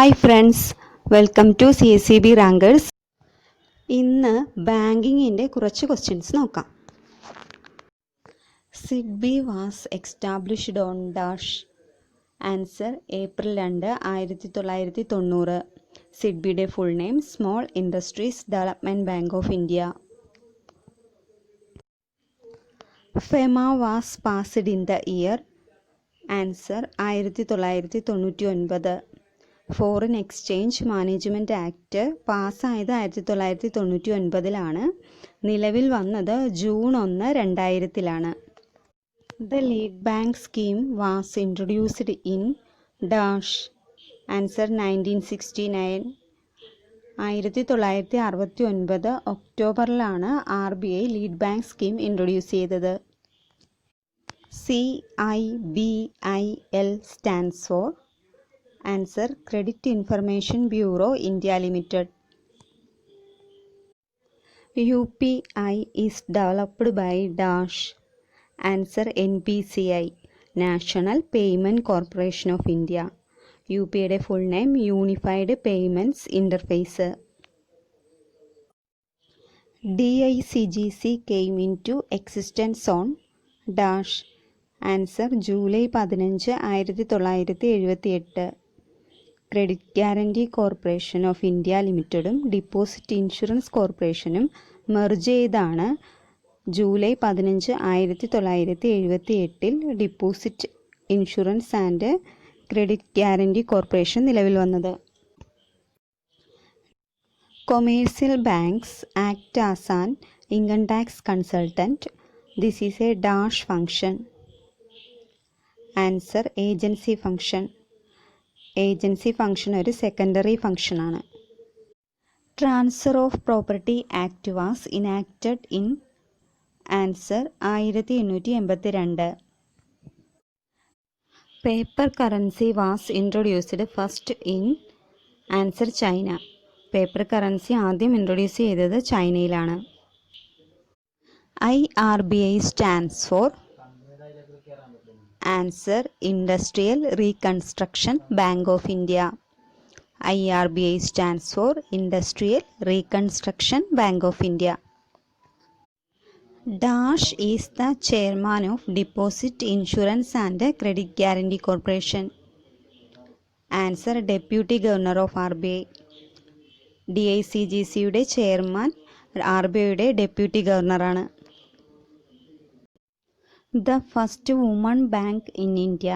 Hi friends, welcome to CSEB rankers. ഇന്ന് ബാങ്കിങ്ങിൻ്റെ കുറച്ച് ക്വസ്റ്റ്യൻസ് നോക്കാം. SIDBI was established on dash. Answer April 2, 1990. സിഡ്ബിയുടെ full name small industries development bank of India. FEMA was passed in the year. Answer 1999. Foreign exchange management act പാസ്സായത് 1999 നിലവിൽ വന്നത് June 1, 2000. The lead bank scheme was introduced in dash. Answer 1969. 1969 ഒക്ടോബറിലാണ് RBI lead bank scheme introduce ചെയ്തത്. CIBIL stands for. Answer credit information bureau India limited. UPI is developed by dash. Answer NPCI national payment corporation of India. UPIയുടെ full name unified payments interface. DICGC came into existence on dash. Answer July 15, 1978. Credit guarantee corporation of India ലിമിറ്റഡും deposit insurance കോർപ്പറേഷനും merge ചെയ്താണ് July 15, 1978 deposit insurance and credit guarantee corporation നിലവിൽ വന്നത്. Commercial banks act as an income tax consultant. This is a dash function. Answer agency function. Agency function ഒരു secondary ഫംഗ്ഷനാണ്. Transfer of property act was enacted in. Answer 1882. Paper currency was introduced first in. Answer China. Paper currency ആദ്യം introduce ചെയ്തത് ചൈനയിലാണ്. IRBI stands for. Answer industrial reconstruction bank of India. IRBI stands for industrial reconstruction bank of India. Dash is the chairman of deposit insurance and credit guarantee corporation. Answer deputy governor of RBI. DICGCയുടെ chairman RBIയുടെ deputy ഗവർണറാണ്. The first woman bank in India.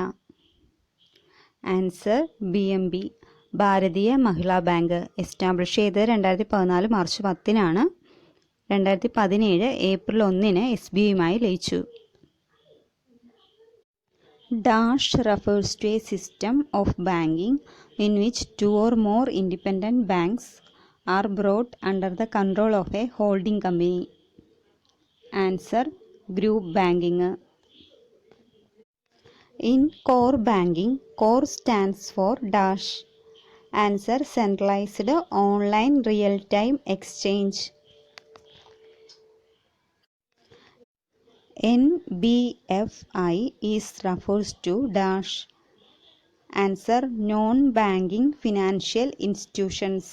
Answer BMB Bharatiya Mahila bank. Establish ചെയ്തത് 2014 March 10. 2017 April 1 SBIയുമായി ലയിച്ചു. Dash refers to a system of banking in which 2 or more independent banks are brought under the control of a holding company. Answer group banking. In core banking, core stands for dash. Answer centralized online real-time exchange. NBFI is refers to dash. Answer non-banking financial institutions.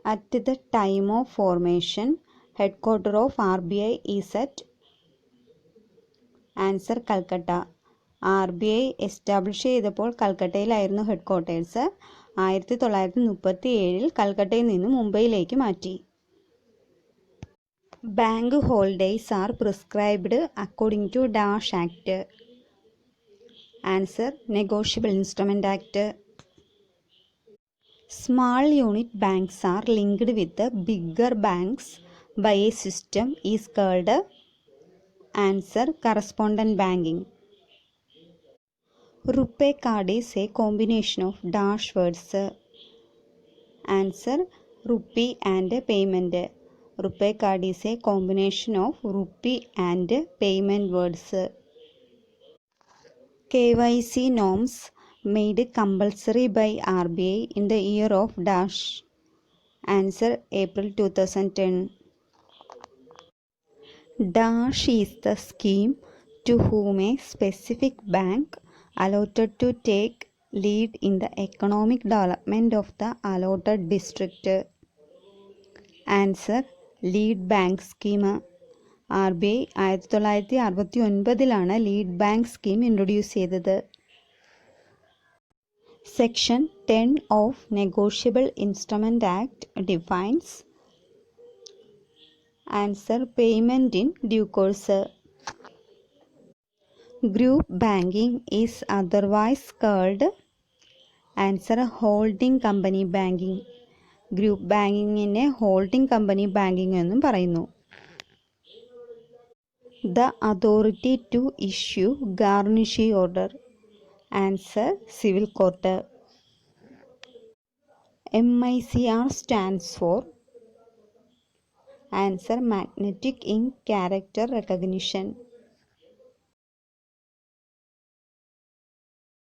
At the time of formation, headquarters of RBI is at. Answer Calcutta. RBI establish ചെയ്തപ്പോൾ കൽക്കട്ടയിലായിരുന്നു headquarters. 1937 കൽക്കട്ടയിൽ നിന്ന് മുംബൈയിലേക്ക് മാറ്റി. Bank holidays are prescribed according to dash act. Answer negotiable instrument act. Small unit banks are linked with bigger banks by a system is called. Answer correspondent banking. RuPay card is a combination of dash words. Answer rupee and payment. RuPay card is a combination of rupee and payment words. KYC norms made compulsory by RBI in the year of dash. Answer April 2010. Dash is the scheme to whom a specific bank allotted to take lead in the economic development of the allotted district? Answer, lead bank scheme. RBI 1969 lead bank scheme introduce ചെയ്തത്. Section 10 of negotiable instrument act defines. Answer, payment in due course. Group banking is otherwise called. Answer, holding company banking. Group ബാങ്കിങ്ങിനെ holding company banking എന്നും പറയുന്നു. The authority to issue garnishee order. Answer, civil court. MICR stands for. Answer, magnetic ink character recognition.